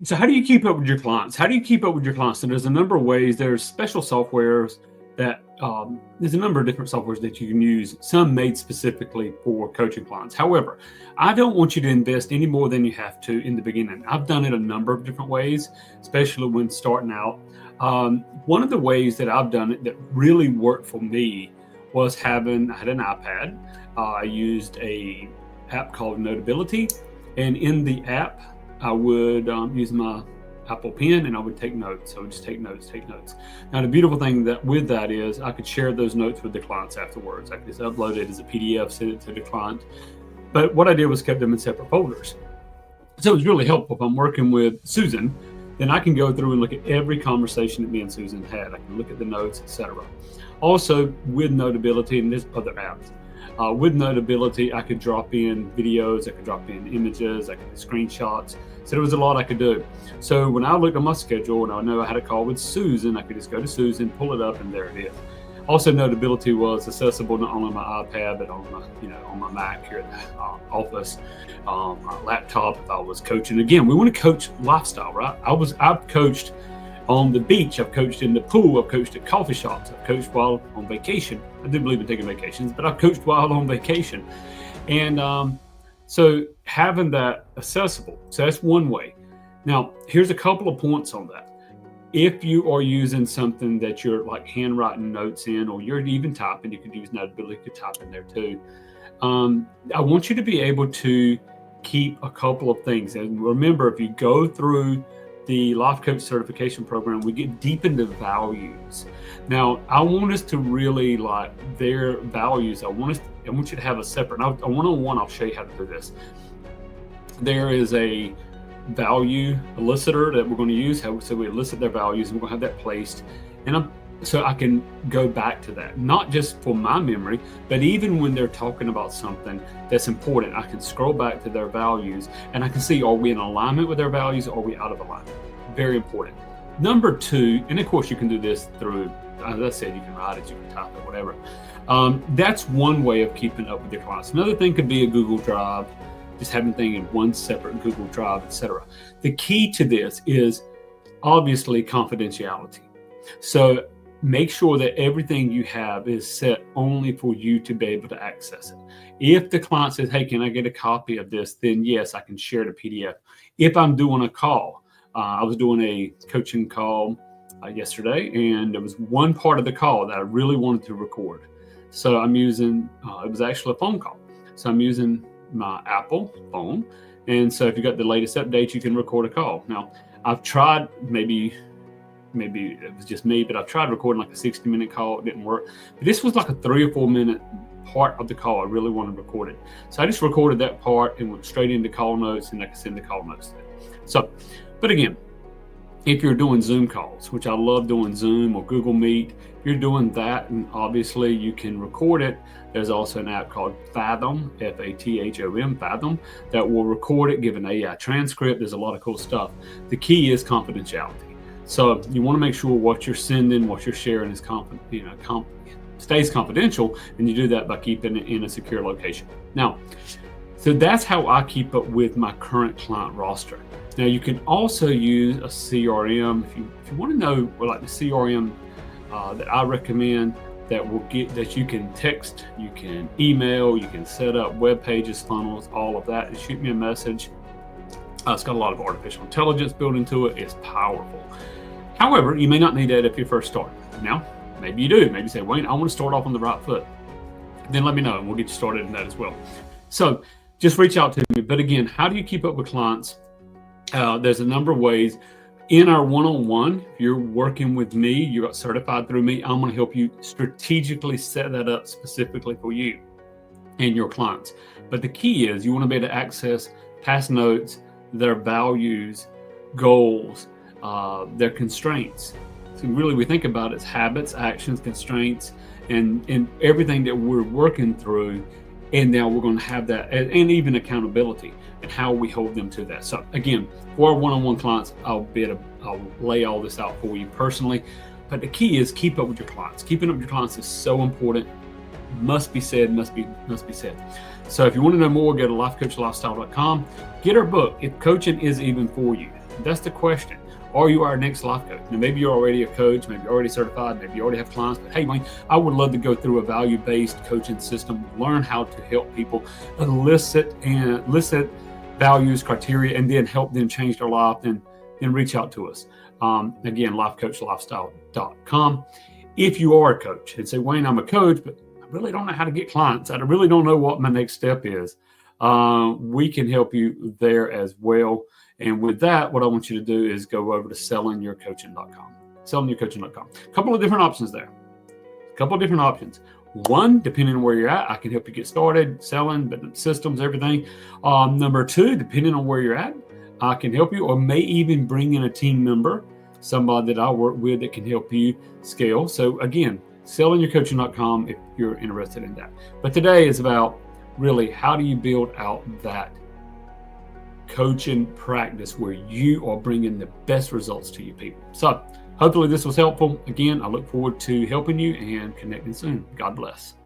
So how do you keep up with your clients? How do you keep up with your clients? So there's a number of ways. There's special softwares that there's a number of different softwares that you can use, some made specifically for coaching clients. However, I don't want you to invest any more than you have to in the beginning. I've done it a number of different ways, especially when starting out. One of the ways that I've done it that really worked for me was I had an iPad. I used a app called Notability, and in the app, I would use my Apple Pen and I would take notes. I would just take notes. Now, the beautiful thing with that is I could share those notes with the clients afterwards. I could just upload it as a PDF, send it to the client. But what I did was kept them in separate folders. So it was really helpful. If I'm working with Susan, then I can go through and look at every conversation that me and Susan had. I can look at the notes, etc. Also, with Notability, and there's other apps, with Notability, I could drop in videos, I could drop in images, I could do screenshots. So there was a lot I could do. So when I looked at my schedule and I know I had a call with Susan, I could just go to Susan, pull it up, and there it is. Also, Notability was accessible not only on my iPad, but on my Mac here at the office, my laptop. If I was coaching, again, we want to coach lifestyle, right? I've coached on the beach, I've coached in the pool, I've coached at coffee shops, I've coached while on vacation. I do believe in taking vacations, but I've coached while on vacation. And so having that accessible, so that's one way. Now, here's a couple of points on that. If you are using something that you're like handwriting notes in, or you're even typing, you could use Notability, you could type in there too. I want you to be able to keep a couple of things. And remember, if you go through the Life Coach Certification Program, we get deep into values. Now, I want us to really like their values. I want you to have a separate, a one-on-one, I'll show you how to do this. There is a value elicitor that we're going to use. So we elicit their values, and we're going to have that placed. And so I can go back to that, not just for my memory, but even when they're talking about something that's important, I can scroll back to their values and I can see, are we in alignment with their values, or are we out of alignment? Very important. Number two, and of course you can do this through, as I said, you can write it, you can type it, whatever. That's one way of keeping up with your clients. Another thing could be a Google Drive, just having things in one separate Google Drive, etc. The key to this is obviously confidentiality. So make sure that everything you have is set only for you to be able to access it. If the client says, hey, can I get a copy of this? Then yes, I can share the PDF. If I'm doing a call, I was doing a coaching call yesterday, and there was one part of the call that I really wanted to record. So I'm using, it was actually a phone call. So I'm using my Apple phone. And so if you got the latest updates, you can record a call. Now, I've tried, maybe it was just me, but I've tried recording like a 60-minute call. It didn't work. But this was like a 3 or 4 minute part of the call. I really wanted to record it. So I just recorded that part and went straight into call notes, and I could send the call notes there. So, but again, if you're doing Zoom calls, which I love doing Zoom or Google Meet, if you're doing that, and obviously you can record it. There's also an app called Fathom, Fathom, Fathom, that will record it, give an AI transcript. There's a lot of cool stuff. The key is confidentiality. So you want to make sure what you're sending, what you're sharing is stays confidential, and you do that by keeping it in a secure location. Now, so that's how I keep up with my current client roster. Now, you can also use a CRM if you want to know, like the CRM that I recommend, that you can text, you can email, you can set up web pages, funnels, all of that. Just shoot me a message. It's got a lot of artificial intelligence built into it. It's powerful. However, you may not need that if you're first starting. Now, maybe you do. Maybe you say, Wayne, I want to start off on the right foot. Then let me know, and we'll get you started in that as well. So just reach out to me. But again, how do you keep up with clients? There's a number of ways. In our one-on-one, if you're working with me, you got certified through me, I'm going to help you strategically set that up specifically for you and your clients. But the key is you want to be able to access past notes, their values, goals, their constraints. So really, we think about it as habits, actions, constraints, and everything that we're working through. And now we're going to have that, and even accountability and how we hold them to that. So again, for our one-on-one clients, I'll lay all this out for you personally. But the key is keep up with your clients. Keeping up with your clients is so important. Must be said, must be said. So if you want to know more, go to lifecoachlifestyle.com. Get our book, If Coaching Is Even For You. That's the question. Are you our next life coach? Now, maybe you're already a coach, maybe you're already certified, maybe you already have clients, but hey, man, I would love to go through a value-based coaching system, learn how to help people elicit values, criteria, and then help them change their life, then reach out to us. Again, lifecoachlifestyle.com. If you are a coach and say, Wayne, I'm a coach, but I really don't know how to get clients. I really don't know what my next step is. We can help you there as well. And with that, what I want you to do is go over to sellingyourcoaching.com. Sellingyourcoaching.com. A couple of different options there. A couple of different options. One, depending on where you're at, I can help you get started selling, but systems, everything. Number two, depending on where you're at, I can help you, or may even bring in a team member, somebody that I work with that can help you scale. So again, sellingyourcoaching.com if you're interested in that. But today is about really how do you build out that coaching practice where you are bringing the best results to your people. So hopefully this was helpful. Again, I look forward to helping you and connecting soon. God bless.